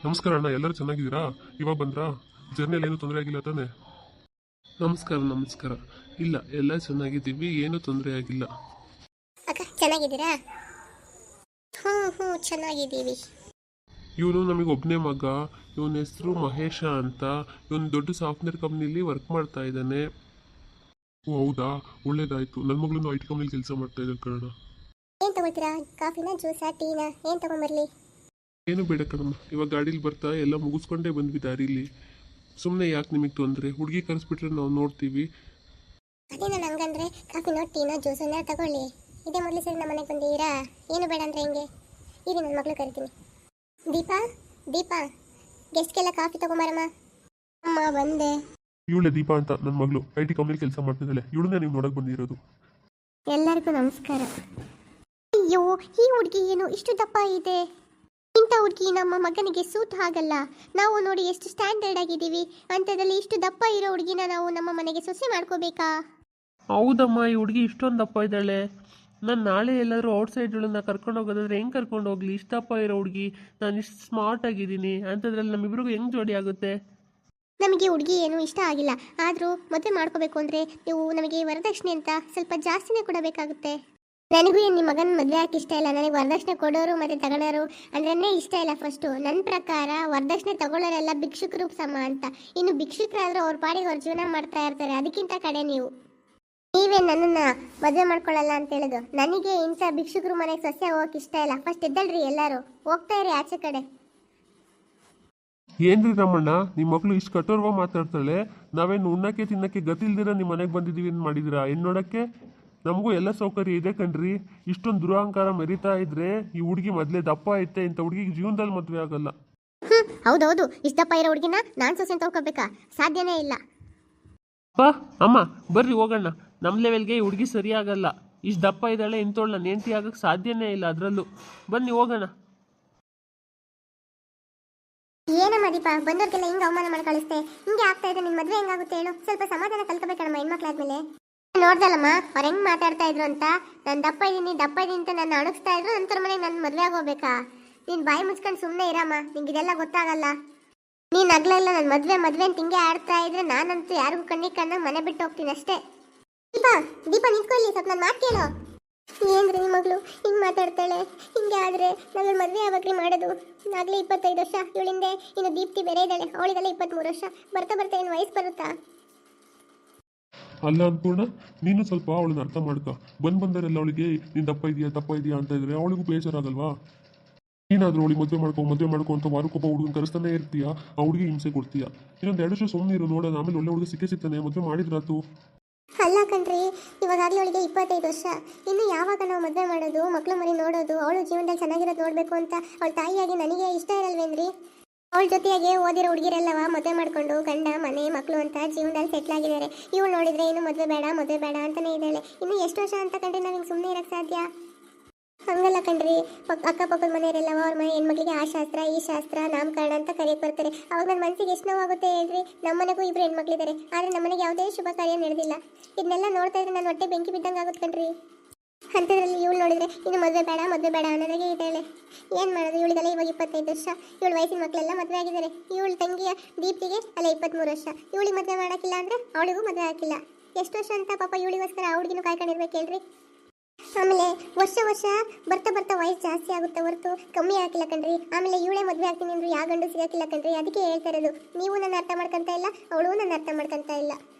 ನಮಸ್ಕಾರ ಅಣ್ಣ, ಎಲ್ಲರೂ ಚೆನ್ನಾಗಿದ್ದೀರಾ? ಇವಾಗ ಬಂದ್ರಾ? ಜರ್ನಿಯಲ್ಲಿ ಏನು ತೊಂದರೆ ಆಗಿಲ್ಲ ತಾನೆ? ನಮಸ್ಕಾರ ನಮಸ್ಕಾರ. ಇಲ್ಲ, ಎಲ್ಲ ಚೆನ್ನಾಗಿದ್ದೀವಿ, ಏನು ತೊಂದರೆ ಆಗಿಲ್ಲ. ಅಕ್ಕ ಚೆನ್ನಾಗಿದ್ದೀರಾ? ಹ್ಞೂ ಹ್ಞೂ ಚೆನ್ನಾಗಿದ್ದೀವಿ. ಇವನು ನಮಗೆ ಒಬ್ಬನೇ ಮಗ. ಇವನ ಹೆಸರು ಮಹೇಶ ಅಂತ. ಇವನು ದೊಡ್ಡ ಸಾಫ್ಟ್ವೇರ್ ಕಂಪ್ನಿಲಿ ವರ್ಕ್ ಮಾಡ್ತಾ ಇದ್ದಾನೆ. ಓ ಹೌದಾ, ಒಳ್ಳೇದಾಯ್ತು. ನನ್ನ ಮಗಳನ್ನ ಐ ಟಿ ಕಂಪ್ನಿಲಿ ಕೆಲಸ ಮಾಡ್ತಾ ಇದ್ದಾರೆ ಕಣ. ಏನು ತಗೋತೀರಾ? ಕಾಫಿನಾ, ಜ್ಯೂಸಾ, ಟೀನಾ? ಏನು ತಗೊಂಬರ್ಲಿ? ಏನು ಬೇಡ ಕಣಮ್ಮ, ಇವಾಗ ಗಾಡೀಲಿ ಬರ್ತಾ ಎಲ್ಲ ಮುಗಿಸ್ಕೊಂಡೇ ಬಂದ್ವಿ ದಾರಿಲಿ. ಸುಮ್ಮನೆ ಯಾಕೆ ನಿಮಗೆ ತೊಂದರೆ? ಹುಡುಗಿ ಕರೆಸ್ಬಿಟ್ರೆ ನಾವು ನೋಡ್ತೀವಿ. ಅದೇ ನಾನು ಹಂಗಂದ್ರೆ ಕಾಫಿನೋ ಟೀನೋ ಜ್ಯೂಸನ್ನ ತಗೊಳ್ಳಿ. ಇದೇ ಮೊದಲು ಸರಿ ನಮ್ಮ ಮನೆಗೆ ಬಂದಿದ್ದೀರಾ? ಏನು ಬೇಡ ಅಂದ್ರೆ ಹಿಂಗೆ ಇರಿ, ನನ್ನ ಮಗಳು ಕರಿತೀನಿ. ದೀಪಾ, ದೀಪಾ, ಗೆಸ್ಟ್ಗೆಲ್ಲ ಕಾಫಿ ತಗೊಂಬರಮ್ಮ. ಅಮ್ಮ ಬಂದೆ. ಇವಳೆ ದೀಪಾ ಅಂತ ನನ್ನ ಮಗಳು, ಐ ಟಿ ಕಂಪ್ನಿಲಿ ಕೆಲಸ ಮಾಡ್ತಿದ್ದಾಳೆ. ಇವಳನ್ನೇ ನೀವು ನೋಡಕ್ಕೆ ಬಂದಿರೋದು. ಎಲ್ಲರಿಗೂ ನಮಸ್ಕಾರ. ಅಯ್ಯೋ, ಈ ಹುಡುಗಿ ಏನು ಇಷ್ಟು ದಪ್ಪ ಇದೆ? ಇಂಥ ಹುಡುಗಿ ನಮ್ಮ ಮಗನಿಗೆ ಸೂಟ್ ಆಗಲ್ಲ. ನಾವು ನೋಡಿ ಎಷ್ಟು ಸ್ಟ್ಯಾಂಡರ್ಡ್ ಆಗಿದ್ದೀವಿ, ಅಂಥದ್ರಲ್ಲಿ ಇಷ್ಟು ದಪ್ಪ ಇರೋ ಹುಡುಗಿನ ನಾವು ನಮ್ಮ ಮನೆಗೆ ಸೊಸೆ ಮಾಡ್ಕೋಬೇಕಾ? ಹೌದಮ್ಮ, ಈ ಹುಡುಗಿ ಇಷ್ಟೊಂದು ದಪ್ಪ ಇದ್ದಾಳೆ. ನಾನು ನಾಳೆ ಎಲ್ಲರೂ ಔಟ್ಸೈಡ್ಗಳನ್ನ ಕರ್ಕೊಂಡು ಹೋಗೋದಾದ್ರೆ ಹೆಂಗೆ ಕರ್ಕೊಂಡು ಹೋಗ್ಲಿ? ಇಷ್ಟು ದಪ್ಪ ಇರೋ ಹುಡುಗಿ, ನಾನು ಇಷ್ಟು ಸ್ಮಾರ್ಟ್ ಆಗಿದ್ದೀನಿ, ಅಂಥದ್ರಲ್ಲಿ ನಮ್ಮಿಬ್ರಿಗೂ ಹೆಂಗೆ ಜೋಡಿ ಆಗುತ್ತೆ? ನಮಗೆ ಹುಡುಗಿ ಏನು ಇಷ್ಟ ಆಗಿಲ್ಲ, ಆದರೂ ಮದುವೆ ಮಾಡ್ಕೋಬೇಕು ಅಂದರೆ ನೀವು ನಮಗೆ ವರದಕ್ಷಿಣೆ ಅಂತ ಸ್ವಲ್ಪ ಜಾಸ್ತಿನೇ ಕೊಡಬೇಕಾಗುತ್ತೆ. ನನಗೂ ಏನು ನಿಮ್ಮ ಮಗನ ಮದುವೆ ಹಾಕಿ ಇಷ್ಟ ಇಲ್ಲ. ನನಗೆ ವರದಕ್ಷಿಣೆ ಕೊಡೋರು ಮತ್ತು ತಗೊಳ್ಳೋರು ಅಂದ್ರೇ ಇಷ್ಟ ಇಲ್ಲ. ಫಸ್ಟು ನನ್ನ ಪ್ರಕಾರ ವರದಕ್ಷಿಣೆ ತಗೊಳ್ಳೋರೆಲ್ಲ ಭಿಕ್ಷುಕರು ಸಮ ಅಂತ. ಇನ್ನು ಭಿಕ್ಷುಕರಾದರೂ ಅವ್ರ ಪಾಡಿಗೆ ಅವ್ರ ಜೀವನ ಮಾಡ್ತಾ ಇರ್ತಾರೆ, ಅದಕ್ಕಿಂತ ಕಡೆ ನೀವು. ನೀವೇ ನನ್ನನ್ನು ಮದುವೆ ಮಾಡ್ಕೊಳ್ಳಲ್ಲ ಅಂತ ಹೇಳೋದು? ನನಗೆ ಇಂಥ ಭಿಕ್ಷುಕರು ಮನೆಗೆ ಸಸ್ಯ ಹೋಗಕ್ಕೆ ಇಷ್ಟ ಇಲ್ಲ. ಫಸ್ಟ್ ಎದ್ದಲ್ರಿ, ಎಲ್ಲರೂ ಹೋಗ್ತಾ ಇರಿ ಆಚೆ ಕಡೆ. ಏನ್ರಿ ರಮಣ್ಣ, ನಿಮ್ಮ ಮಗಳು ಇಷ್ಟು ಕಠೋರವಾಗಿ ಮಾತಾಡ್ತಾಳೆ. ನಾವೇನು ಉಣ್ಣಕ್ಕೆ ತಿನ್ನಕ್ಕೆ ಗತಿ ಇಲ್ದಿರ ನಿಮ್ಮ ಮನೆಗೆ ಬಂದಿದ್ದೀವಿ ಅಂತ ಮಾಡಿದಿರಾ? ಏನು ನೋಡಕ್ಕೆ? ನಮಗೂ ಎಲ್ಲ ಸೌಕರ್ಯ ಇದೆ ಕಣ್ರಿ. ಇಷ್ಟೊಂದು ದುರಹಂಕಾರ ಮೆರಿತಾ ಇದ್ರೆ ಈ ಹುಡುಗಿ ಮೊದಲೇ ದಪ್ಪ ಐತೆ. ಇಂಥ ಹುಡುಗಿಗೆ ಜೀವನದಲ್ಲಿ ಮದುವೆ ಆಗಲ್ಲ. ಹೌದೌದು, ಇಷ್ಟಪ್ಪ ಇರೋ ಹುಡುಗಿನ ನಾನು ಸೊಸೆ ತಗೋಬೇಕಾ? ಸಾಧ್ಯನೇ ಇಲ್ಲ. ಅಮ್ಮ ಬರ್ರಿ ಹೋಗೋಣ. ನಮ್ಮ ಲೆವೆಲ್ಗೆ ಈ ಹುಡುಗಿ ಸರಿಯಾಗಲ್ಲ. ಇಷ್ಟು ದಪ್ಪ ಇದ್ದಾಳೆ, ಇಂಥೋಳು ನಾನು ಹೆಂಡತಿ ಆಗಕ್ಕೆ ಸಾಧ್ಯನೇ ಇಲ್ಲ. ಅದರಲ್ಲೂ ಬನ್ನಿ ಹೋಗೋಣ. ಏನಮ್ಮ ದೀಪ, ಬಂದವ್ರಿಗೆಲ್ಲ ಹಿಂಗೆ ಅವಮಾನ ಮಾಡಿ ಕಳಿಸ್ತೆ? ಹಿಂಗೆ ಆಗ್ತಾ ಇದೆ, ನಿನ್ನ ಮದುವೆ ಹೆಂಗಾಗುತ್ತೆ ಹೇಳು? ಸ್ವಲ್ಪ ಸಮಾಧಾನ ಕಲ್ತ್ಕೋಬೇಕಮ್ಮ ಹೆಣ್ಮಕ್ಳಾದ್ಮೇಲೆ. ನೋಡ್ದಲ್ಲಮ್ಮ ಅವ್ರು ಹೆಂಗೆ ಮಾತಾಡ್ತಾ ಇದ್ರು ಅಂತ. ನಾನು ದಪ್ಪ ಇದ್ದೀನಿ ಅಂತ ನನ್ನ ಅಣಗಿಸ್ತಾ ಇದ್ರು. ನಂತರ ಮನೆಗೆ ನನ್ನ ಮದುವೆ ಆಗೋಬೇಕಾ? ನೀನು ಬಾಯಿ ಮುಚ್ಕೊಂಡು ಸುಮ್ಮನೆ ಇರಮ್ಮ, ನಿಂಗೆ ಇದೆಲ್ಲ ಗೊತ್ತಾಗಲ್ಲ. ನೀನು ಅಗ್ಲೆಲ್ಲ ನನ್ನ ಮದುವೆ ಅಂತ ಹಿಂಗೆ ಆಡ್ತಾ ಇದ್ರೆ ನಾನಂತೂ ಯಾರಿಗೂ ಕಣ್ಣಿಗೆ ಕಂಡಂಗೆ ಮನೆ ಬಿಟ್ಟು ಹೋಗ್ತೀನಿ ಅಷ್ಟೇ. ದೀಪ ನಿಂತ್ಕೊಳ್ಳಿ, ಸ್ವಲ್ಪ ನನ್ನ ಮಾತು ಕೇಳೋ. ಏನ್ರಿ ನಿಮ್ಮ ಮಗಳು ಹಿಂಗೆ ಮಾತಾಡ್ತಾಳೆ? ಹಿಂಗೆ ಆದರೆ ನನ್ನ ಮದುವೆ ಯಾವಾಗ್ರಿ ಮಾಡೋದು? ಆಗಲೇ 25 ವರ್ಷ, ಇವಳಿಂದೆ ಇನ್ನು ದೀಪ್ತಿ ಬೇರೆ ಇದ್ದಾಳೆ, ಅವಳಿಗೆಲ್ಲ 23 ವರ್ಷ. ಬರ್ತಾ ಬರ್ತಾ ಏನು ವಯಸ್ಸು ಬರುತ್ತಾ? ಅಲ್ಲ ಅನ್ಪೂರ್ಣ, ನೀನು ಸ್ವಲ್ಪ ಅವಳನ್ನ ಅರ್ಥ ಮಾಡ್ಕ. ಬಂದರೆಲ್ಲ ಅವಳಿಗೆ ನೀನು ದಪ್ಪ ಇದೆಯಾ ಅಂತ ಇದ್ರೆ ಅವಳಿಗೂ ಬೇಜಾರಾಗಲ್ವಾ? ಏನಾದರೂ ಅವಳಿಗೆ ಮದುವೆ ಮಾಡ್ಕೊ ಅಂತ ವಾರಕ್ಕೊಬ್ಬ ಹುಡುಗನ ಕರೆಸ್ತಾನೆ ಇರ್ತೀಯ, ಆ ಹುಡುಗಿ ಹಿಂಸೆ ಕೊಡ್ತೀಯ. ಇನ್ನೊಂದು 2 ವರ್ಷ ಸುಮ್ಮನೆ ಇರು, ನೋಡೋಣ. ಆಮೇಲೆ ಒಳ್ಳೆ ಹುಡುಗ ಸಿಗ್ತಾನೆ, ಮದುವೆ ಮಾಡಿದ್ರಾತು. ಅಲ್ಲ ಕಣ್ರಿ, ಇವಾಗಲೇ ಅವಳಿಗೆ 25 ವರ್ಷ. ಇನ್ನು ಯಾವಾಗ ನಾವು ಮದುವೆ ಮಾಡೋದು, ಮಕ್ಕಳು ಮರಿ ನೋಡೋದು? ಅವಳು ಜೀವನದಲ್ಲಿ ಚೆನ್ನಾಗಿರೋದು ನೋಡಬೇಕು ಅಂತ ಅವಳ ತಾಯಿಯಾಗಿ ನನಗೆ ಇಷ್ಟ ಇರಲ್ವೇನ್ರಿ? ಅವಳ ಜೊತೆಯಾಗೆ ಓದಿರೋ ಹುಡುಗಿರೆಲ್ಲವ ಮದುವೆ ಮಾಡ್ಕೊಂಡು ಗಂಡ ಮನೆ ಮಕ್ಕಳು ಅಂತ ಜೀವನದಲ್ಲಿ ಸೆಟ್ಲ್ ಆಗಿದ್ದಾರೆ. ಇವಳು ನೋಡಿದ್ರೆ ಇನ್ನು ಮದುವೆ ಬೇಡ ಅಂತಾನೆ ಇದ್ದಾಳೆ. ಇನ್ನು ಎಷ್ಟು ವರ್ಷ ಅಂತ ಕಂಡ್ರೆ ನಾವು ಹಿಂಗೆ ಸುಮ್ಮನೆ ಇರೋಕ್ಕೆ ಸಾಧ್ಯ? ಹಂಗಲ್ಲ ಕಣ್ರಿ, ಅಕ್ಕಪಕ್ಕದ ಮನೆಯವರೆಲ್ಲವ ಅವ್ರ ಮನೆ ಹೆಣ್ಮಕ್ಳಿಗೆ ಆ ಶಾಸ್ತ್ರ ಈ ಶಾಸ್ತ್ರ ನಾಮಕರಣ ಅಂತ ಕರೆಯಕ್ಕೆ ಬರ್ತಾರೆ. ಅವಾಗ ನನ್ನ ಮನಸ್ಸಿಗೆ ಎಷ್ಟು ನೋವಾಗುತ್ತೆ ಹೇಳ್ರಿ? ನಮ್ಮ ಮನೆಗೂ 2 ಹೆಣ್ಮಕ್ಳಿದ್ದಾರೆ, ಆದರೆ ನಮ್ಮನೆಗೆ ಯಾವುದೇ ಶುಭ ಕಾರ್ಯ ನಡೆದಿಲ್ಲ. ಇದನ್ನೆಲ್ಲ ನೋಡ್ತಾ ಇದ್ರೆ ನನ್ನ ಹೊಟ್ಟೆ ಬೆಂಕಿ ಬಿದ್ದಂಗೆ ಆಗುತ್ತೆ ಕಣ್ರಿ. ಅಂಥದ್ರಲ್ಲಿ ಇವಳು ನೋಡಿದ್ರೆ ಇನ್ನು ಮದುವೆ ಬೇಡ ಅನ್ನೋದಾಗೆ ಇದ್ದಾಳೆ. ಏನು ಮಾಡೋದು? ಇವಳಿಗೆಲ್ಲ ಇವಾಗ 25 ವರ್ಷ. ಇವಳು ವಯಸ್ಸಿನ ಮಕ್ಕಳೆಲ್ಲ ಮದುವೆ ಆಗಿದ್ದಾರೆ. ಇವಳು ತಂಗಿಯ ದೀಪ್ತಿಗೆ ಅಲ್ಲ 23 ವರ್ಷ. ಇವಳಿಗೆ ಮದುವೆ ಮಾಡೋಕ್ಕಿಲ್ಲ ಅಂದರೆ ಅವಳಿಗೂ ಮದುವೆ ಹಾಕಿಲ್ಲ. ಎಷ್ಟು ವರ್ಷ ಅಂತ ಪಾಪ ಇವಳಿಗೋಸ್ಕರ ಆ ಹುಡುಗಿನೂ ಕಾಯ್ಕೊಂಡಿರ್ಬೇಕು ಹೇಳ್ರಿ? ಆಮೇಲೆ ವರ್ಷ ಬರ್ತಾ ವಯಸ್ಸು ಜಾಸ್ತಿ ಆಗುತ್ತೆ ಹೊರತು ಕಮ್ಮಿ ಆಗಿಲ್ಲ ಕಣ್ರಿ. ಆಮೇಲೆ ಇವಳೇ ಮದುವೆ ಆಗ್ತೀನಿ ಅಂದ್ರೆ ಯಾವ ಗಂಡು ಸಿಗೋಕ್ಕಿಲ್ಲ ಕಣ್ರಿ. ಅದಕ್ಕೆ ಹೇಳ್ತಾ ಇರೋದು, ನೀವು ನನ್ನ ಅರ್ಥ ಮಾಡ್ಕೊಂತ ಇಲ್ಲ, ಅವಳು ನನ್ನ ಅರ್ಥ ಮಾಡ್ಕೊಂತ ಇಲ್ಲ.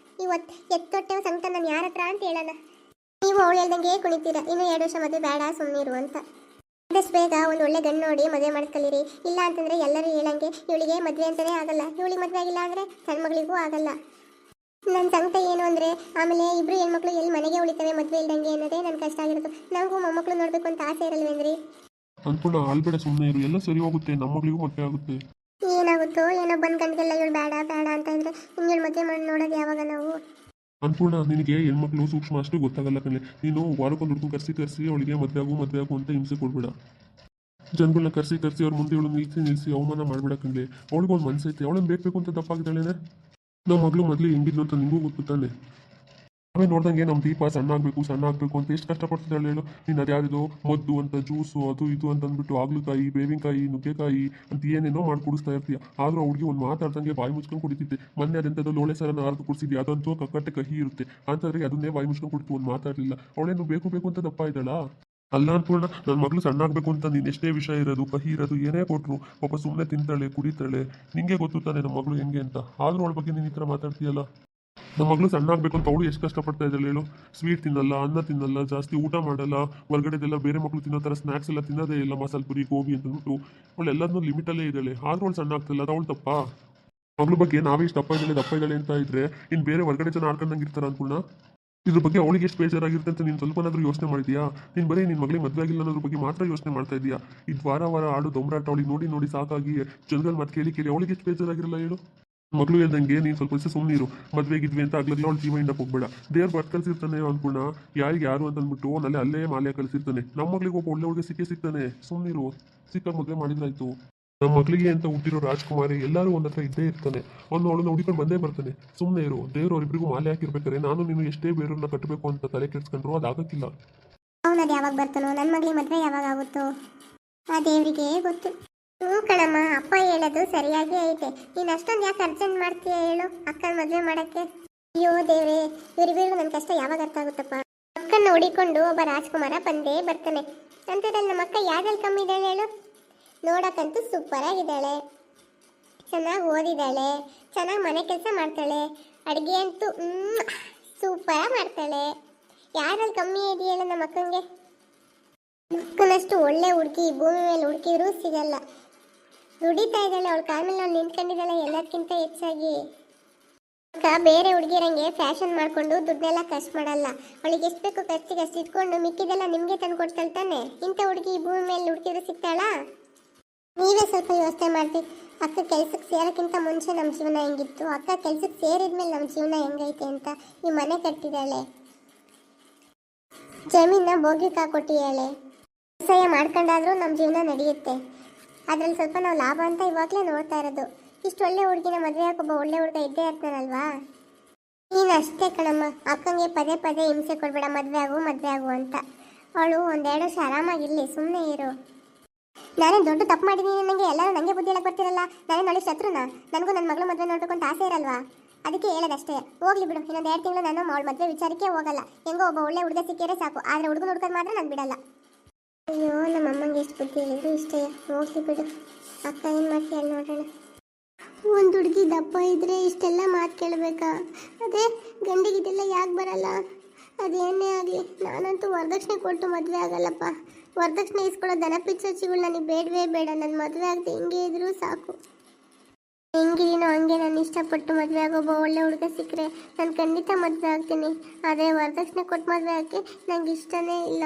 ಇವತ್ತು ಎತ್ತೊಟ್ಟೆ ಸಂಕಟ ನಾನು ಯಾರ ಹತ್ರ ಅಂತ ಹೇಳೋಣ? ನೀವು ಅವಳು ಹೇಳ್ದಂಗೆ ಕುಣಿತೀರ, ಇನ್ನು 2 ವರ್ಷ ಮದುವೆ ಬೇಡ ಸುಮ್ಮನಿರು ಅಂತ. ಆದಷ್ಟು ಬೇಗ ಒಂದು ಒಳ್ಳೆ ಗಂಡು ನೋಡಿ ಮದುವೆ ಮಾಡ್ಕೊಳ್ಳಿರಿ. ಇಲ್ಲ ಅಂತಂದರೆ ಎಲ್ಲರೂ ಹೇಳಂಗೆ ಇವಳಿಗೆ ಮದುವೆ ಅಂತಲೇ ಆಗಲ್ಲ. ಇವಳಿಗೆ ಮದುವೆ ಆಗಿಲ್ಲ ಅಂದರೆ ಸಣ್ಣ ಮಗಳಿಗೂ ಆಗಲ್ಲ. ನನ್ನ ಸಂಕಟ ಏನು ಅಂದರೆ ಆಮೇಲೆ 2 ಹೆಣ್ಮಕ್ಳು ಎಲ್ಲಿ ಮನೆಗೆ ಉಳಿತವೆ ಮದುವೆ ಇಲ್ದಂಗೆ ಅನ್ನೋದೇ ನನ್ನ ಕಷ್ಟ ಆಗಿರೋದು. ನನಗೂ ಮೊಮ್ಮಕ್ಕಳು ನೋಡಬೇಕು ಅಂತ ಆಸೆ ಇರಲ್ವೇನ್ರಿ? ಅನ್ಪೂರ್ಣ ಆಲ್ಬೇಡ, ಸುಮ್ಮನೆ ಇರು, ಎಲ್ಲ ಸರಿ ಹೋಗುತ್ತೆ. ನಮ್ಮ ಮಗಳಿಗೂ ಮದುವೆ ಆಗುತ್ತೆ. ಏನಾಗುತ್ತೋ ಏನೋ ಬಂದು ಗಂಟೆಲ್ಲ ಇವಳು ಬೇಡ ಅಂತ ಇದ್ರೆ ಇನ್ನೇಳು ಮದುವೆ ಮಾಡಿ ನೋಡೋದು ಯಾವಾಗ ನಾವು? ಅನ್ಪೂರ್ಣ, ನಿನಗೆ ಹೆಣ್ಮಕ್ಳು ಸೂಕ್ಷ್ಮ ಅಷ್ಟು ಗೊತ್ತಾಗಲ್ಲ ಕಣೆ. ನೀನು ವಾರಕ್ಕೊಂದು ಹುಡುಗನ ಕರೆಸಿ ಅವಳಿಗೆ ಮದುವೆ ಆಗು ಅಂತ ಹಿಂಸೆ ಕೊಡ್ಬೇಡ. ಜನಗಳನ್ನ ಕರೆಸಿ ಅವ್ರ ಮುಂದೆ ಇವಳು ನಿಲ್ಲಿಸಿ ಅವಮಾನ ಮಾಡ್ಬೇಡ ಕಣ್ಲೆ. ಅವಳಿಗೊಂದು ಮನಸ್ಸೈತೆ, ಅವಳನ್ನ ಬೇಕು ಅಂತ ದಪ್ಪಾಗಿದ್ದಾಳೇನೆ. ನಮ್ಮ ಮಗಳು ಮೊದಲು ಹೆಂಗಿದ್ಲು ಅಂತ ನಿಮಗೂ ಗೊತ್ತು ತಾನೆ. ನಾವೇ ನೋಡ್ದಂಗೆ ನಮ್ಮ ದೀಪ ಸಣ್ಣ ಆಗಬೇಕು ಅಂತ ಎಷ್ಟು ಕಷ್ಟಪಡ್ತಿದ್ದಾಳೆ ಹೇಳು. ನೀನು ಅದ್ಯಾವುದೋ ಮದ್ದು ಅಂತ ಜ್ಯೂಸು ಅದು ಇದು ಅಂತ ಅಂದ್ಬಿಟ್ಟು ಆಗ್ಲಕಾಯಿ ಬೇವಿನಕಾಯಿ ನುಗ್ಗೆಕಾಯಿ ಅಂತ ಏನೇನೋ ಮಾಡಿ ಕುಡಿಸ್ತಾ ಇರ್ತೀಯ. ಆದರೂ ಅವ್ರಿಗೆ ಒಂದು ಮಾತಾಡ್ದಂಗೆ ಬಾಯಿ ಮುಚ್ಕೊಂಡು ಕುಡಿತಿದ್ದೆ. ಮೊನ್ನೆ ಅದೆಂಥದ್ದು ಲೋಳೆ ಸರನ ಅರ್ದು ಕುಡಿಸಿದ್ದೆ, ಅದಂತೂ ಕಕ್ಕಟ್ಟೆ ಕಹಿ ಇರುತ್ತೆ ಅಂತಂದ್ರೆ ಅದನ್ನೇ ಬಾಯಿ ಮುಚ್ಕೊಂಡು ಕುಡಿತು, ಒಂದು ಮಾತಾಡಲಿಲ್ಲ. ಅವಳೇನು ಬೇಕು ಅಂತ ದಪ್ಪ ಇದ್ದಾಳಾ? ಅಲ್ಲ ಅನ್ಪೂರ್ಣ, ನನ್ನ ಮಗಳು ಸಣ್ಣ ಆಗಬೇಕು ಅಂತ ನೀನು ಎಷ್ಟೇ ವಿಷಯ ಇರೋದು ಕಹಿ ಇರೋದು ಏನೇ ಕೊಟ್ಟರು ಪಾಪ ಸುಮ್ಮನೆ ತಿಂತಾಳೆ ಕುಡಿತಾಳೆ. ನಿಂಗೆ ಗೊತ್ತು ತಾನೆ ನಮ್ಮ ಮಗಳು ಹೆಂಗೆ ಅಂತ. ಆದರೂ ಅವಳ ಬಗ್ಗೆ ನೀನು ಈ ಥರ ಮಾತಾಡ್ತೀಯಲ್ಲ. ನಮ್ಮ ಮಗಳು ಸಣ್ಣ ಆಗಬೇಕು ಅಂತ ಅವಳು ಎಷ್ಟು ಕಷ್ಟಪಡ್ತಾ ಇದ್ದಾಳೆ ಹೇಳು. ಸ್ವೀಟ್ ತಿನ್ನಲ್ಲ, ಅನ್ನ ತಿನ್ನಲ್ಲ, ಜಾಸ್ತಿ ಊಟ ಮಾಡಲ್ಲ, ಹೊರಗಡೆದೆಲ್ಲ ಬೇರೆ ಮಕ್ಕಳು ತಿನ್ನೋ ಥರ ಸ್ನ್ಯಾಕ್ಸ್ ಎಲ್ಲ ತಿನ್ನೋದೇ ಇಲ್ಲ, ಮಸಾಲೆ ಪುರಿ ಗೋಬಿ ಅಂತಂದ್ಬಿಟ್ಟು ಅವಳು ಎಲ್ಲದನ್ನೂ ಲಿಮಿಟಲ್ಲೇ ಇದ್ದಾಳೆ. ಆದರೂ ಅವಳು ಸಣ್ಣ ಆಗ್ತಿಲ್ಲ, ಅದು ಅವಳು ತಪ್ಪ. ಮಗಳ ಬಗ್ಗೆ ನಾವೇ ಇಷ್ಟು ದಪ್ಪ ಇದ್ದಾಳೆ ಅಂತ ಇದ್ರೆ ಇನ್ನು ಬೇರೆ ಹೊರಗಡೆ ಜನ ಆಡ್ಕೊಂಡಂಗೆ ಇರ್ತಾರ ಅನ್ಪೂರ್ಣ. ಇದ್ರ ಬಗ್ಗೆ ಅವಳಿಗೆ ಎಷ್ಟು ಬೇಜಾರಾಗಿರುತ್ತೆ ಅಂತ ನೀನು ಸ್ವಲ್ಪನಾದ್ರೂ ಯೋಚನೆ ಮಾಡಿದ್ಯಾ? ನೀನು ಬರೀ ನಿನ್ನ ಮಗಳಿಗೆ ಮದುವೆ ಆಗಿಲ್ಲ ಅನ್ನೋದ್ರ ಬಗ್ಗೆ ಮಾತ್ರ ಯೋಚನೆ ಮಾಡ್ತಾ ಇದೀಯಾ. ಇದು ವಾರ ಆಡು ದೊಂಬರಾಟ ಅವಳಿಗೆ ನೋಡಿ ಸಾಕಾಗಿ ಜನಗಳ ಮಾತು ಕೇಳಿ ಅವಳಿಗೆ ಎಷ್ಟು ಬೇಜಾರಾಗಿರಲ್ಲ ಹೇಳು. ಮಗಳು ಹೇಳ್ದಂಗೆ ನೀನು ಸ್ವಲ್ಪ ದಿವಸ ಸುಮ್ಮನಿರು. ಮದುವೆಗಿದ್ವಿ ಅಂತ ಆಗ್ಲಿಲ್ಲ ಅವಳು ಜೀವ ಇಂದ ಹೋಗ್ಬೇಡ. ದೇವ್ರು ಬರ್ತ್ ಕಳ್ಸಿರ್ತಾನೆ ಅನ್ಪೂರ್ಣ, ಯಾರಿಗೆ ಯಾರು ಅಂತ ಅಂದ್ಬಿಟ್ಟು ಅಲ್ಲೇ ಮಾಲೆ ಕಳಿಸಿರ್ತಾನೆ. ನಮ್ಮ ಮಗಳಿಗೆ ಒಬ್ಬ ಒಳ್ಳೆ ಹುಡುಗ ಸಿಗ್ತಾನೆ. ಸುಮ್ಮನಿರು, ಸಿಕ್ಕ ಮದುವೆ ಮಾಡಿದ್ರಾಯ್ತು. ನಮ್ಮ ಮಕ್ಕಳಿಗೆ ಅಂತ ಹುಟ್ಟಿರೋ ರಾಜ್ಕುಮಾರಿ ಎಲ್ಲರೂ ಒಂದ್ ಹತ್ರ ಇದ್ದೇ ಇರ್ತಾನೆ. ಅವಳನ್ನ ಹುಡುಕೊಂಡು ಬಂದೇ ಬರ್ತಾನೆ. ಸುಮ್ಮನೆ ಇರು. ದೇವ್ರು ಅವರಿಬ್ಬರಿಗೂ ಮಾಲೆ ಹಾಕಿರ್ಬೇಕಾರೆ ನಾನು ನೀನು ಎಷ್ಟೇ ಬೇರೆಯವ್ರನ್ನ ಕಟ್ಟಬೇಕು ಅಂತ ತಲೆ ಕೆಡ್ಸ್ಕೊಂಡ್ರು ಅದಾಗಕ್ಕಿಲ್ಲ. ಅವನದು ಯಾವಾಗ ಬರ್ತಾನೋ, ನನ್ನ ಮಗಳಿಗೆ ಮದುವೆ ಯಾವಾಗ ಆಗುತ್ತೋ ಆ ದೇವರಿಗೆ ಗೊತ್ತು. ಹ್ಞೂ ಕಣಮ್ಮ, ಅಪ್ಪ ಹೇಳೋದು ಸರಿಯಾಗಿ ಐತೆ. ನೀನು ಅಷ್ಟೊಂದು ಯಾಕೆ ಅರ್ಜೆಂಟ್ ಮಾಡ್ತೀಯ ಹೇಳು ಅಕ್ಕನ ಮದುವೆ ಮಾಡೋಕ್ಕೆ? ಅಯ್ಯೋ ದೇವ್ರೆ, ಇವರಿಬ್ಬರಿಗೂ ನನ್ನ ಕಷ್ಟ ಯಾವಾಗ ಅರ್ಥ ಆಗುತ್ತಪ್ಪ. ಅಕ್ಕನ ಹುಡಿಕೊಂಡು ಒಬ್ಬ ರಾಜ್ಕುಮಾರ ಬಂದೇ ಬರ್ತಾನೆ. ಅಂಥದ್ರಲ್ಲಿ ನಮ್ಮ ಅಕ್ಕ ಯಾವ್ದ್ರಲ್ಲಿ ಕಮ್ಮಿ ಇದ್ದಾಳೆ ಹೇಳು? ನೋಡಕ್ಕಂತೂ ಸೂಪರ್ ಆಗಿದ್ದಾಳೆ, ಚೆನ್ನಾಗಿ ಓದಿದ್ದಾಳೆ, ಚೆನ್ನಾಗಿ ಮನೆ ಕೆಲಸ ಮಾಡ್ತಾಳೆ, ಅಡುಗೆ ಅಂತೂ ಸೂಪರ್ ಮಾಡ್ತಾಳೆ. ಯಾರಲ್ಲಿ ಕಮ್ಮಿ ಇದೆಯಲ್ಲ ನಮ್ಮ ಅಕ್ಕಂಗೆ? ಅಕ್ಕನಷ್ಟು ಒಳ್ಳೆ ಹುಡುಗಿ ಭೂಮಿ ಮೇಲೆ ಹುಡುಕಿದ್ರು ಸಿಗಲ್ಲ. ದುಡಿತಾ ಇದ್ದಾಳೆ, ಅವಳ ಕಾಲ ಮೇಲೆ ಅವಳು ನಿಂತ್ಕೊಂಡಿದ್ದಾಳೆ ಎಲ್ಲದಕ್ಕಿಂತ ಹೆಚ್ಚಾಗಿ. ಅಕ್ಕ ಬೇರೆ ಹುಡುಗಿರಂಗೆ ಫ್ಯಾಷನ್ ಮಾಡಿಕೊಂಡು ದುಡ್ಡೆಲ್ಲ ಖರ್ಚು ಮಾಡಲ್ಲ. ಅವಳಿಗೆ ಎಷ್ಟು ಬೇಕು ಖರ್ಚಿಗೆ ಅಷ್ಟು ಇಟ್ಕೊಂಡು ಮಿಕ್ಕಿದೆಲ್ಲ ನಿಮಗೆ ತಂದು ಕೊಡ್ತಾಳೆ ತಾನೆ. ಇಂಥ ಹುಡುಗಿ ಭೂಮಿ ಮೇಲೆ ಹುಡುಕಿದ್ರು ಸಿಗ್ತಾಳಾ? ನೀವೇ ಸ್ವಲ್ಪ ಯೋಚನೆ ಮಾಡ್ತೀವಿ. ಅಕ್ಕ ಕೆಲ್ಸಕ್ಕೆ ಸೇರೋಕ್ಕಿಂತ ಮುಂಚೆ ನಮ್ಮ ಜೀವನ ಹೆಂಗಿತ್ತು, ಅಕ್ಕ ಕೆಲ್ಸಕ್ಕೆ ಸೇರಿದ್ಮೇಲೆ ನಮ್ಮ ಜೀವನ ಹೆಂಗೈತೆ ಅಂತ. ಈ ಮನೆ ಕಟ್ಟಿದ್ದಾಳೆ, ಜಮೀನ ಬೋಗಿಗೆ ಹಾಕೊಟ್ಟಿದ್ದಾಳೆ, ವ್ಯವಸಾಯ ಮಾಡ್ಕೊಂಡಾದ್ರೂ ನಮ್ಮ ಜೀವನ ನಡೆಯುತ್ತೆ. ಅದ್ರಲ್ಲಿ ಸ್ವಲ್ಪ ನಾವು ಲಾಭ ಅಂತ ಇವಾಗಲೇ ನೋಡ್ತಾ ಇರೋದು. ಇಷ್ಟು ಒಳ್ಳೆ ಹುಡುಗಿನ ಮದುವೆ ಒಬ್ಬ ಒಳ್ಳೆ ಹುಡುಗ ಇದ್ದೇ ಇರ್ತಾನಲ್ವಾ? ನೀನು ಅಷ್ಟೇ ಕಣಮ್ಮ, ಅಕ್ಕಂಗೆ ಪದೇ ಹಿಂಸೆ ಕೊಡಬೇಡ, ಮದುವೆ ಆಗು ಅಂತ. ಅವಳು ಒಂದೆರಡು ವರ್ಷ ಆರಾಮಾಗಿರಲಿ, ಸುಮ್ಮನೆ ಇರು. ನಾನೇ ದೊಡ್ಡ ತಪ್ಪು ಮಾಡಿದ್ದೀನಿ ನನಗೆ ಎಲ್ಲರೂ ನನಗೆ ಬುದ್ಧಿ ಹೇಳಕ್ಕೆ ಬರ್ತಿರಲ್ಲ. ನಾನೇ ನೋಡಿ ಶತ್ರುನ? ನನಗೂ ನನ್ನ ಮಗಳು ಮದುವೆ ನೋಡ್ಬೇಕು ಅಂತ ಆಸೆ ಇರಲ್ವಾ? ಅದಕ್ಕೆ ಹೇಳೋದಷ್ಟೇ. ಹೋಗ್ಲಿ ಬಿಡು, ಇನ್ನೊಂದು 2 ತಿಂಗಳು ನಾನು ಅವಳ ಮದುವೆ ವಿಚಾರಕ್ಕೆ ಹೋಗಲ್ಲ. ಹೆಂಗೋ ಒಬ್ಬ ಒಳ್ಳೆ ಹುಡುಗ ಸಿಕ್ಕಿದ್ರೆ ಸಾಕು. ಆದರೆ ಹುಡುಗನ ಹುಡುಕೋದು ಮಾತ್ರ ನಾನು ಬಿಡಲ್ಲ. ಅಯ್ಯೋ, ನಮ್ಮ ಅಮ್ಮಂಗೆ ಎಷ್ಟು ಬುದ್ಧಿ ಹೇಳಿದ್ರು ಇಷ್ಟೇ. ಹೋಗ್ಲಿ ಬಿಡು, ಅಕ್ಕ ಏನು ಮಾಡ್ತೀಯ ನೋಡೋಣ. ಒಂದು ಹುಡುಗಿ ದಪ್ಪ ಇದ್ರೆ ಇಷ್ಟೆಲ್ಲ ಮಾತು ಕೇಳಬೇಕಾ? ಅದೇ ಗಂಡಿಗಿದೆಲ್ಲ ಯಾಕೆ ಬರಲ್ಲ? ಅದೇನೇ ಆಗಲಿ, ನಾನಂತೂ ವರದಕ್ಷಿಣೆ ಕೊಟ್ಟು ಮದುವೆ ಆಗಲ್ಲಪ್ಪ. ವರದಕ್ಷಿಣೆ ಇಸ್ಕೊಳ್ಳೋ ದನ ಪಿಚ್ಚಚ್ಚಿಗಳು ನನಗೆ ಬೇಡವೇ ಬೇಡ. ನನ್ನ ಮದುವೆ ಆಗದೆ ಹಿಂಗೆ ಇದ್ರೂ ಸಾಕು. ಹೆಂಗಿದೀನೋ ಹಂಗೆ ನಾನು ಇಷ್ಟಪಟ್ಟು ಮದುವೆ ಆಗೋಬ್ಬ ಒಳ್ಳೆ ಹುಡುಗ ಸಿಕ್ಕರೆ ನಾನು ಖಂಡಿತ ಮದುವೆ ಆಗ್ತೀನಿ. ಆದರೆ ವರದಕ್ಷಿಣೆ ಕೊಟ್ಟು ಮದುವೆ ಆಗೋಕ್ಕೆ ನಂಗೆ ಇಷ್ಟನೇ ಇಲ್ಲ.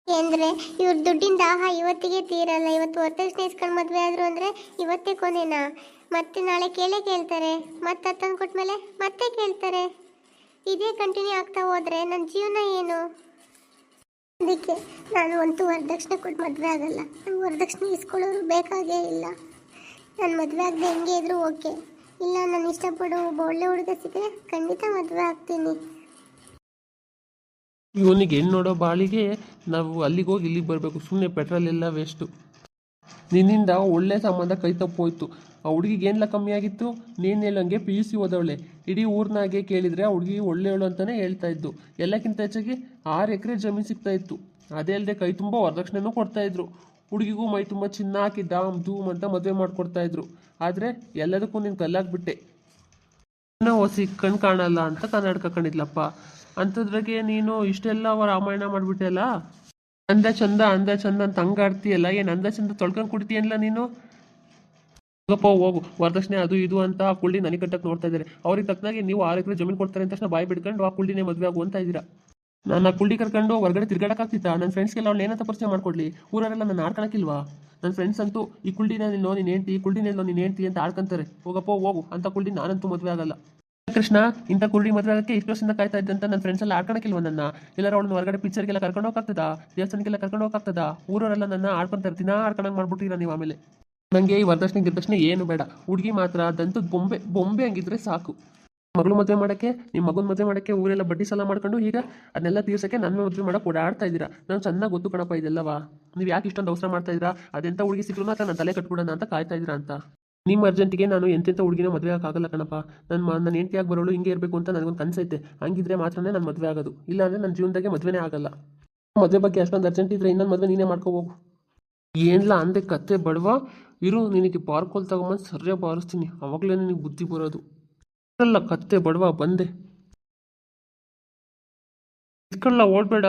ಏಕೆಂದರೆ ಇವ್ರ ದುಡ್ಡಿನ ದಾಹ ಇವತ್ತಿಗೆ ತೀರಲ್ಲ. ಇವತ್ತು ವರದಕ್ಷಿಣೆ ಇಸ್ಕೊಂಡು ಮದುವೆ ಆದರು ಅಂದರೆ ಇವತ್ತೇ ಕೊನೆನಾ? ಮತ್ತೆ ನಾಳೆ ಕೇಳ್ತಾರೆ, ಮತ್ತೆ ತಂದು ಕೊಟ್ಮೇಲೆ ಮತ್ತೆ ಕೇಳ್ತಾರೆ. ಇದೇ ಕಂಟಿನ್ಯೂ ಆಗ್ತಾ ಹೋದರೆ ನನ್ನ ಜೀವನ ಏನು? ಅದಕ್ಕೆ ನಾನು ಅಂತೂ ವರದಕ್ಷಿಣೆ ಕೊಟ್ಟು ಮದುವೆ ಆಗಲ್ಲ. ವರದಕ್ಷಿಣೆ ಇಸ್ಕೊಳ್ಳೋರು ಬೇಕಾಗೇ ಇಲ್ಲ. ನಾನು ಮದುವೆ ಆಗದೆ ಹೆಂಗೆ ಇದ್ರೂ ಓಕೆ. ಇಲ್ಲ, ನಾನು ಇಷ್ಟಪಡೋ ಒಬ್ಬ ಒಳ್ಳೆ ಹುಡುಗ ಸಿಕ್ಕರೆ ಖಂಡಿತ ಮದುವೆ ಆಗ್ತೀನಿ. ಇವನಿಗೆ ಹೆಣ್ಣು ನೋಡೋ ಬಾಳಿಗೆ ನಾವು ಅಲ್ಲಿಗೆ ಹೋಗಿ ಇಲ್ಲಿಗೆ ಬರಬೇಕು. ಸುಮ್ಮನೆ ಪೆಟ್ರೋಲ್ ಎಲ್ಲ ವೇಸ್ಟು. ನಿನ್ನಿಂದ ಒಳ್ಳೆ ಸಂಬಂಧ ಕೈ ತಪ್ಪೋಯ್ತು. ಆ ಹುಡುಗಿಗೆ ಏನೆಲ್ಲ ಕಮ್ಮಿ ಆಗಿತ್ತು? ನೀನು ಹೇಳಂಗೆ PUC ಓದವಳೆ. ಇಡೀ ಊರಿನಾಗೆ ಕೇಳಿದರೆ ಆ ಹುಡುಗಿ ಒಳ್ಳೆಯವಳು ಅಂತಲೇ ಹೇಳ್ತಾ ಇದ್ದು. ಎಲ್ಲಕ್ಕಿಂತ ಹೆಚ್ಚಾಗಿ 6 ಎಕರೆ ಜಮೀನು ಸಿಗ್ತಾ ಇತ್ತು. ಅದೇ ಅಲ್ಲದೆ ಕೈ ತುಂಬ ವರದಕ್ಷಿಣೆನೂ ಕೊಡ್ತಾಯಿದ್ರು. ಹುಡುಗಿಗೂ ಮೈ ತುಂಬ ಚಿನ್ನ ಹಾಕಿ ಧಾಮ್ ಧೂಮ್ ಅಂತ ಮದುವೆ ಮಾಡಿಕೊಡ್ತಾಯಿದ್ರು. ಆದರೆ ಎಲ್ಲದಕ್ಕೂ ನೀನು ಕಲ್ಲಾಗ್ಬಿಟ್ಟೆ. ಏನೋ ಹೊಸಿ ಕಣ್ಣು ಕಾಣಲ್ಲ ಅಂತ ಕನ್ನಡಕ ಕಂಡಿದ್ಲಪ್ಪ. ಅಂಥದ್ರಾಗೆ ನೀನು ಇಷ್ಟೆಲ್ಲ ರಾಮಾಯಣ ಮಾಡಿಬಿಟ್ಟೆಲ್ಲ. ಅಂದ ಚಂದ ಅಂತ ಹಂಗಾಡ್ತೀಯಲ್ಲ. ಏನು ಅಂದ ಚಂದ ತೊಳ್ಕೊಂಡು ಕುಡಿತೀಯಲ್ಲ ನೀನು? ಹೋಗಪ್ಪ ಹೋಗು. ವರದಕ್ಷಿಣೆ ಅದು ಇದು ಅಂತ ಆ ಕುಳ್ಳಿ ನನಗೆ ಕಟ್ಟಕ್ಕೆ ನೋಡ್ತಾ ಇದ್ದಾರೆ. ಅವ್ರಿಗೆ ತಕ್ಕನಾಗಿ ನೀವು 6 ಎಕರೆ ಜಮೀನು ಕೊಡ್ತಾರೆ ಅಂತ ತಕ್ಷಣ ಬಾಯಿ ಬಿಡ್ಕೊಂಡು ಆ ಕುಳ್ಳಿನೇ ಮದುವೆ ಆಗು ಅಂತ ಇದ್ದೀರಾ. ನಾನು ಆ ಕುಳ್ಳಿ ಕರ್ಕೊಂಡು ಹೊರಗಡೆ ತಿರ್ಗಾಡಕ್ಕಾಗ್ತಿತ್ತಾ? ನನ್ನ ಫ್ರೆಂಡ್ಸ್ಗೆಲ್ಲ ಅವ್ಳು ಏನಂತ ಪರಿಚಯ ಮಾಡ್ಕೊಡ್ಲಿ? ಊರರೆಲ್ಲ ನಾನು ಆಡ್ಕೊಳಕ್ಕಿಲ್ವಾ? ನನ್ನ ಫ್ರೆಂಡ್ಸ್ ಅಂತೂ ಈ ಕುಳ್ಳಿನ ನೀನು ನೀನು ಹೇಳ್ತಿ, ಕುಳ್ಳಿನೆಲ್ಲೋ ನೀನು ಹೇಳ್ತಿ ಅಂತ ಆಡ್ಕೊಂತಾರೆ. ಹೋಗಪ್ಪ ಹೋಗು ಅಂತ ಕುಳ್ಳಿ ನಾನಂತೂ ಮದುವೆ ಆಗಲ್ಲ. ಕೃಷ್ಣ, ಇಂಥ ಕುಳ್ಳಿ ಮದುವೆ ಆಗೋಕ್ಕೆ ಇಷ್ಟು ವರ್ಷದಿಂದ ಕಾಯ್ತಾ ಇದ್ದಂತ ನನ್ನ ಫ್ರೆಂಡ್ಸ್ ಎಲ್ಲ ಆಡ್ಕೊಳಕ್ಕಿಲ್ವ ನನ್ನ? ಎಲ್ಲರೂ ಅವಳನ್ನ ಹೊರಗಡೆ ಪಿಕ್ಚರ್ಗೆಲ್ಲ ಕರ್ಕೊಂಡು ಹೋಗ್ತದ, ದೇವಸ್ಥಾನಕ್ಕೆಲ್ಲ ಕರ್ಕೊಂಡು ಹೋಗ್ತದ? ಊರವರೆಲ್ಲ ನನ್ನ ಆಡ್ಕೊಂತಾರೆ. ದಿನ ಆಡ್ಕೊಂಡಂಗೆ ಮಾಡ್ಬಿಟ್ಟಿರ ನೀವು. ಆಮೇಲೆ ನನಗೆ ಈ ವರದಕ್ಷಿಣೆ ಗಿರ್ದಕ್ಷಿಣೆ ಏನು ಬೇಡ. ಹುಡುಗಿ ಮಾತ್ರ ಅದಂತೂ ಬೊಂಬೆ ಹಂಗಿದ್ರೆ ಸಾಕು. ಮಗಳು ಮದುವೆ ಮಾಡೋಕ್ಕೆ ನಿಮ್ಮ ಮಗನ ಮದುವೆ ಮಾಡೋಕ್ಕೆ ಊರೆಲ್ಲ ಬಡ್ಡಿ ಸಾಲ ಮಾಡ್ಕೊಂಡು ಈಗ ಅದನ್ನೆಲ್ಲ ತೀರ್ಸೋಕ್ಕೆ ನನ್ನ ಮದುವೆ ಮಾಡೋಕೆ ಓಡಾಡ್ತಾ ಇದ್ದೀರಾ. ನಾನು ಚೆನ್ನಾಗಿ ಗೊತ್ತು ಕಣಪ್ಪ ಇದೆಲ್ಲವಾ. ನೀವು ಯಾಕೆ ಇಷ್ಟೊಂದು ಅವಸರ ಮಾಡ್ತಾ ಇದ್ದೀರಾ? ಅದೆಂಥ ಹುಡುಗಿ ಸಿಕ್ಕರು ಅಥವಾ ನಾನು ತಲೆ ಕಟ್ಬಿಡೋಣ ಅಂತ ಕಾಯ್ತಾ ಇದ್ದೀರಾ ಅಂತ. ನಿಮ್ಮ ಅರ್ಜೆಂಟಿಗೆ ನಾನು ಎಂತೆಂಥ ಹುಡುಗಿನ ಮದುವೆ ಆಗೋಕ್ಕಾಗಲ್ಲ ಕಣಪ್ಪ. ನನ್ನ ಹೆಂಡತಿಯಾಗಿ ಬರೋಳು ಹಿಂಗೆ ಇರಬೇಕು ಅಂತ ನನಗೊಂದು ಕನಸೈತೆ. ಹಂಗಿದ್ರೆ ಮಾತ್ರನೇ ನಾನು ಮದುವೆ ಆಗೋದು, ಇಲ್ಲಾಂದರೆ ನನ್ನ ಜೀವನದಾಗೆ ಮದುವೆನೇ ಆಗಲ್ಲ. ಮದುವೆ ಬಗ್ಗೆ ಅಷ್ಟೊಂದು ಅರ್ಜೆಂಟ್ ಇದ್ದರೆ ಇನ್ನೊಂದು ಮದುವೆ ನೀನೇ ಮಾಡ್ಕೋಬೋಗು. ಏನಿಲ್ಲ ಅಂದೆ ಕತ್ತೆ ಬಡವ. ಇರು, ನಿನಗೆ ಬಾರ್ಕೋಲ್ ತಗೊಂಬಂದು ಸರಿಯಾಗಿ ಬಾರಿಸ್ತೀನಿ, ಅವಾಗಲೇ ನಿನಗೆ ಬುದ್ಧಿ ಬರೋದು. ಅಲ್ಲ ಕತ್ತೆ ಬಡವ, ಬಂದೆ. ಇದ್ಕೊಳ್ಳ, ಓಡ್ಬೇಡ.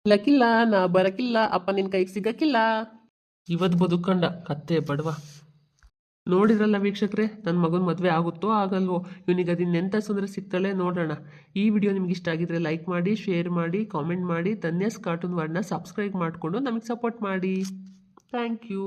ಇಲ್ಲಕ್ಕಿಲ್ಲ, ನಾ ಬರಕ್ಕಿಲ್ಲ, ಅಪ್ಪ ನಿನ್ನ ಕೈಗೆ ಸಿಗಕ್ಕಿಲ್ಲ. ಇವತ್ತು ಬದುಕಂಡ ಕತ್ತೆ ಬಡವ. ನೋಡಿದ್ರಲ್ಲ ವೀಕ್ಷಕರೇ, ನನ್ನ ಮಗನ ಮದುವೆ ಆಗುತ್ತೋ ಆಗಲ್ವೋ, ಇವನಿಗೆ ಅದನ್ನೆಂಥ ಸುಂದರ ಸಿಗ್ತಾಳೆ ನೋಡೋಣ. ಈ ವಿಡಿಯೋ ನಿಮ್ಗೆ ಇಷ್ಟ ಆಗಿದ್ರೆ ಲೈಕ್ ಮಾಡಿ, ಶೇರ್ ಮಾಡಿ, ಕಾಮೆಂಟ್ ಮಾಡಿ. ಧನ್ಯಸ್ ಕಾರ್ಟೂನ್ ವರ್ಡ್ನ ಸಬ್ಸ್ಕ್ರೈಬ್ ಮಾಡಿಕೊಂಡು ನಮಗೆ ಸಪೋರ್ಟ್ ಮಾಡಿ. Thank you.